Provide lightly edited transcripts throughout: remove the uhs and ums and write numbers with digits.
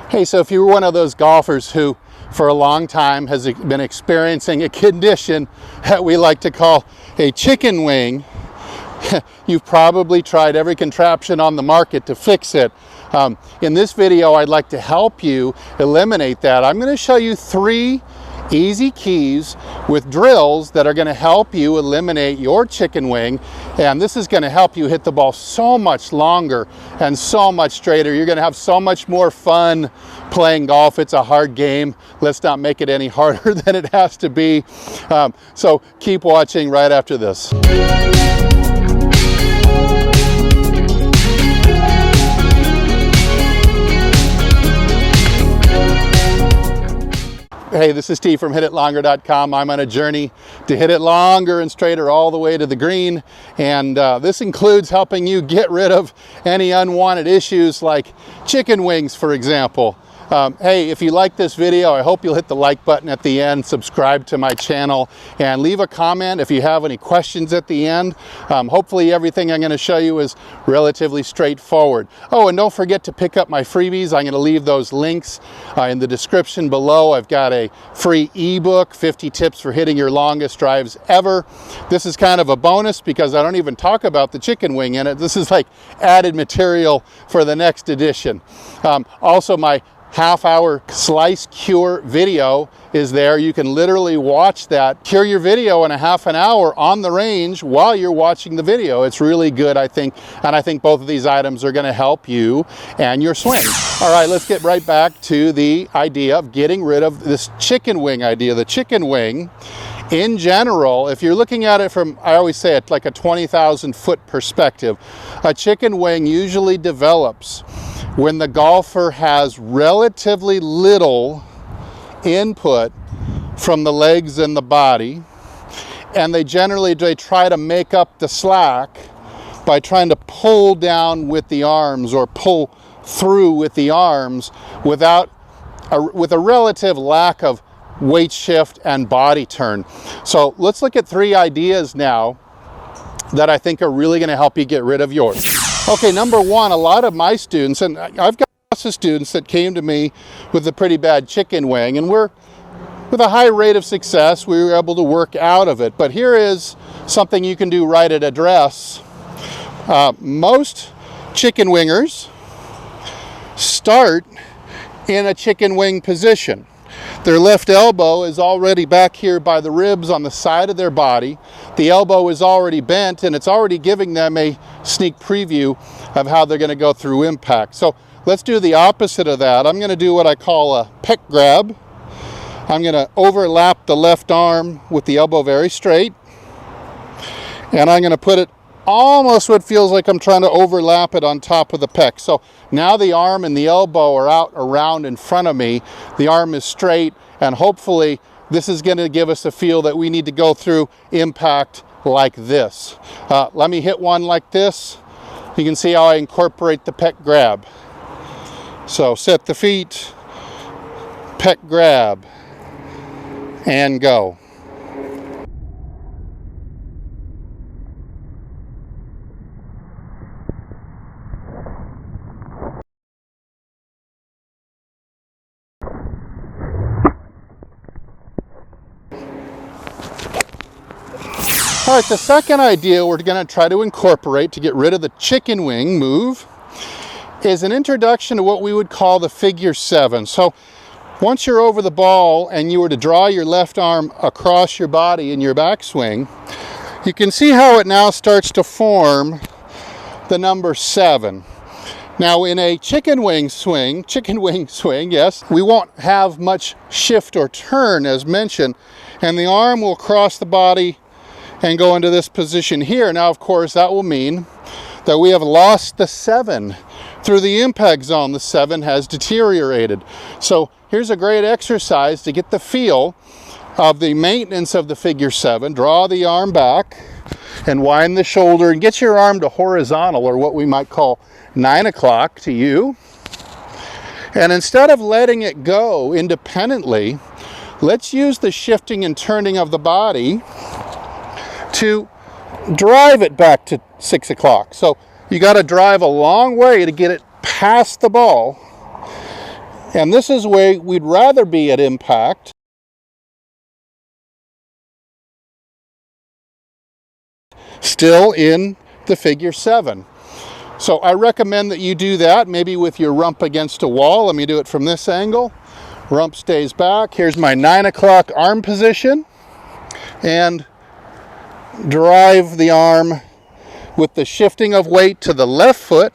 Hey, so if you were one of those golfers who for a long time has been experiencing a condition that we like to call a chicken wing, you've probably tried every contraption on the market to fix it. In this video, I'd like to help you eliminate that. I'm going to show you 3 easy keys with drills that are going to help you eliminate your chicken wing, and this is going to help you hit the ball so much longer and so much straighter. You're going to have so much more fun playing golf. It's a hard game. Let's not make it any harder than it has to be. So keep watching right after this. Hey, this is Steve from HitItLonger.com. I'm on a journey to hit it longer and straighter all the way to the green, and this includes helping you get rid of any unwanted issues like chicken wings, for example. Hey, if you like this video, I hope you'll hit the like button at the end, subscribe to my channel, and leave a comment if you have any questions at the end. Hopefully everything I'm going to show you is relatively straightforward. Oh, and don't forget to pick up my freebies. I'm going to leave those links in the description below. I've got a free ebook, 50 tips for hitting your longest drives ever. This is kind of a bonus because I don't even talk about the chicken wing in it. This is like added material for the next edition. Also, my half-hour slice cure video is there. You can literally watch that, cure your video in a half an hour on the range while you're watching the video. It's really good, I think, and I think both of these items are going to help you and your swing. All right, let's get right back to the idea of getting rid of this chicken wing idea. The chicken wing, in general, if you're looking at it from, I always say it like a 20,000 foot perspective, a chicken wing usually develops when the golfer has relatively little input from the legs and the body, and they try to make up the slack by trying to pull down with the arms or pull through with the arms with a relative lack of weight shift and body turn. So let's look at 3 ideas now that I think are really going to help you get rid of yours. Okay, number 1, a lot of my students, and I've got lots of students that came to me with a pretty bad chicken wing, and with a high rate of success, we were able to work out of it. But here is something you can do right at address. Most chicken wingers start in a chicken wing position. Their left elbow is already back here by the ribs on the side of their body. The elbow is already bent, and it's already giving them a sneak preview of how they're going to go through impact. So let's do the opposite of that. I'm going to do what I call a Pec Grab. I'm going to overlap the left arm with the elbow very straight, and I'm going to put it almost what feels like I'm trying to overlap it on top of the pec. So now the arm and the elbow are out around in front of me. The arm is straight, and hopefully this is going to give us a feel that we need to go through impact like this. Let me hit one like this. You can see how I incorporate the Pec Grab. So set the feet, Pec Grab, and go. All right, the second idea we're going to try to incorporate to get rid of the chicken wing move is an introduction to what we would call the figure 7. So once you're over the ball and you were to draw your left arm across your body in your backswing, you can see how it now starts to form the number 7. Now in a chicken wing swing, yes, we won't have much shift or turn as mentioned, and the arm will cross the body and go into this position here. Now, of course, that will mean that we have lost the 7 through the impact zone. The 7 has deteriorated. So here's a great exercise to get the feel of the maintenance of the figure 7. Draw the arm back and wind the shoulder and get your arm to horizontal, or what we might call 9 o'clock to you. And instead of letting it go independently, let's use the shifting and turning of the body to drive it back to 6 o'clock. So you got to drive a long way to get it past the ball And this is where we'd rather be at impact. Still in the figure 7. So I recommend that you do that, maybe with your rump against a wall. Let me do it from this angle. Rump stays back. Here's my 9 o'clock arm position. And drive the arm with the shifting of weight to the left foot,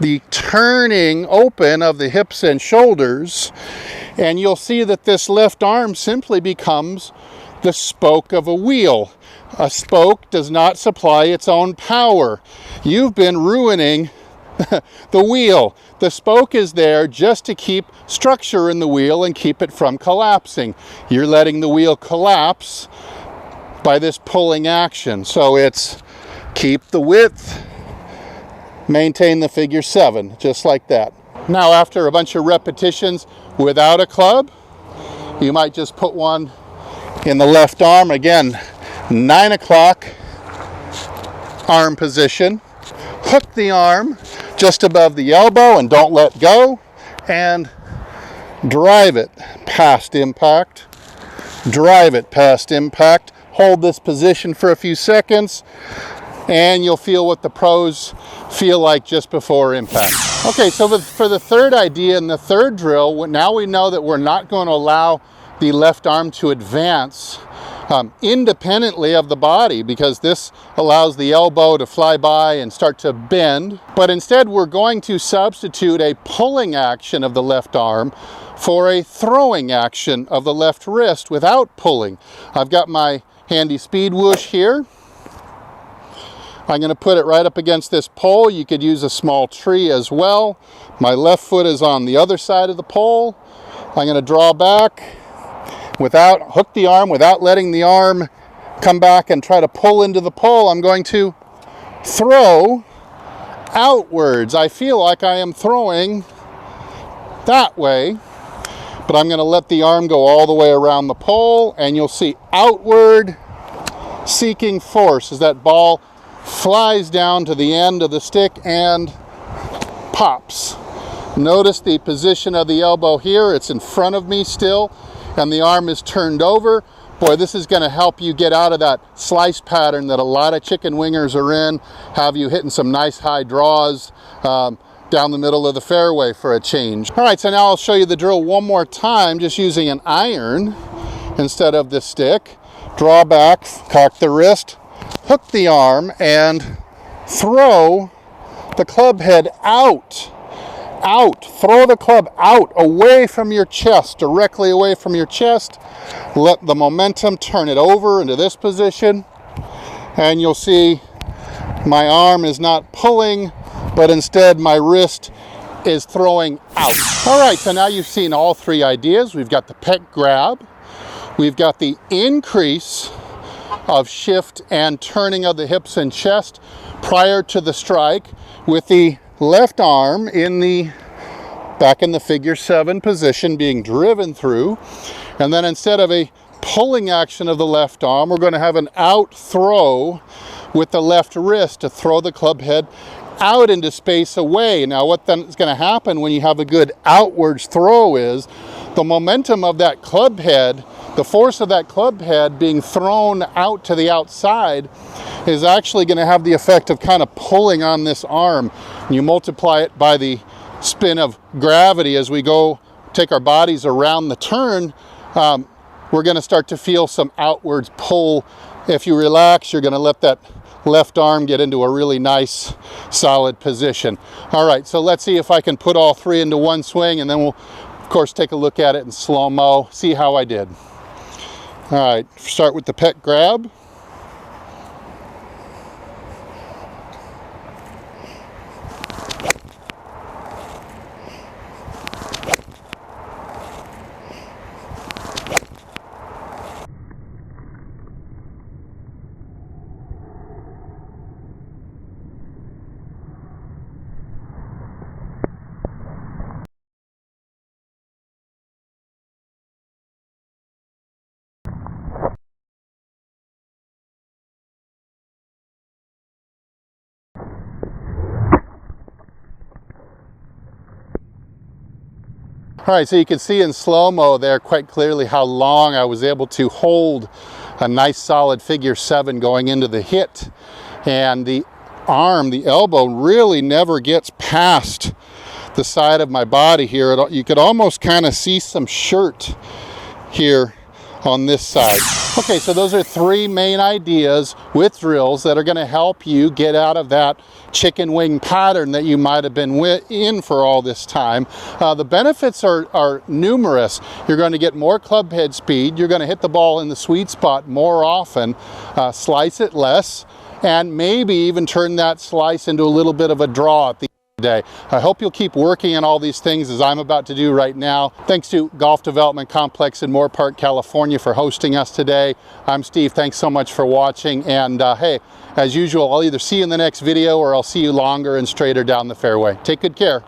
the turning open of the hips and shoulders, and you'll see that this left arm simply becomes the spoke of a wheel. A spoke does not supply its own power. You've been ruining the wheel. The spoke is there just to keep structure in the wheel and keep it from collapsing. You're letting the wheel collapse by this pulling action. So it's keep the width, maintain the figure 7, just like that. Now after a bunch of repetitions without a club, you might just put one in the left arm. Again, 9 o'clock arm position. Hook the arm just above the elbow and don't let go, and drive it past impact. Drive it past impact. Hold this position for a few seconds and you'll feel what the pros feel like just before impact. Okay, so for the third idea and the third drill, now we know that we're not going to allow the left arm to advance independently of the body, because this allows the elbow to fly by and start to bend. But instead we're going to substitute a pulling action of the left arm for a throwing action of the left wrist without pulling. I've got my handy Speed Whoosh here. I'm going to put it right up against this pole. You could use a small tree as well. My left foot is on the other side of the pole. I'm going to draw back hook the arm without letting the arm come back and try to pull into the pole. I'm going to throw outwards. I feel like I am throwing that way, but I'm going to let the arm go all the way around the pole, and you'll see outward seeking force as that ball flies down to the end of the stick and pops. Notice the position of the elbow here. It's in front of me still, and the arm is turned over. Boy, this is going to help you get out of that slice pattern that a lot of chicken wingers are in, have you hitting some nice high draws down the middle of the fairway for a change. All right, so now I'll show you the drill one more time, just using an iron instead of the stick. Draw back, cock the wrist, hook the arm, and throw the club head out. Throw the club out, away from your chest, directly away from your chest. Let the momentum turn it over into this position, and you'll see my arm is not pulling, but instead my wrist is throwing out. All right, so now you've seen all three ideas. We've got the Pec Grab, we've got the increase of shift and turning of the hips and chest prior to the strike, with the left arm back in the figure 7 position being driven through. And then instead of a pulling action of the left arm, we're going to have an out throw with the left wrist to throw the club head out into space away. Now what then is going to happen when you have a good outwards throw is the momentum of that club head, the force of that club head being thrown out to the outside, is actually going to have the effect of kind of pulling on this arm. And you multiply it by the spin of gravity as we go take our bodies around the turn, we're going to start to feel some outwards pull. If you relax, you're going to let that left arm get into a really nice solid position. All right, so let's see if I can put all three into one swing, and then we'll of course take a look at it in slow-mo, see how I did. All right, start with the Pec Grab. All right, so you can see in slow-mo there quite clearly how long I was able to hold a nice solid figure 7 going into the hit. And the arm, the elbow, really never gets past the side of my body here. You could almost kind of see some shirt here on this side. Okay, so those are 3 main ideas with drills that are going to help you get out of that chicken wing pattern that you might have been in for all this time. The benefits are numerous. You're going to get more club head speed. You're going to hit the ball in the sweet spot more often, slice it less, and maybe even turn that slice into a little bit of a draw at the day. I hope you'll keep working on all these things as I'm about to do right now. Thanks to Golf Development Complex in Moore Park, California for hosting us today. I'm Steve. Thanks so much for watching. And hey, as usual, I'll either see you in the next video or I'll see you longer and straighter down the fairway. Take good care.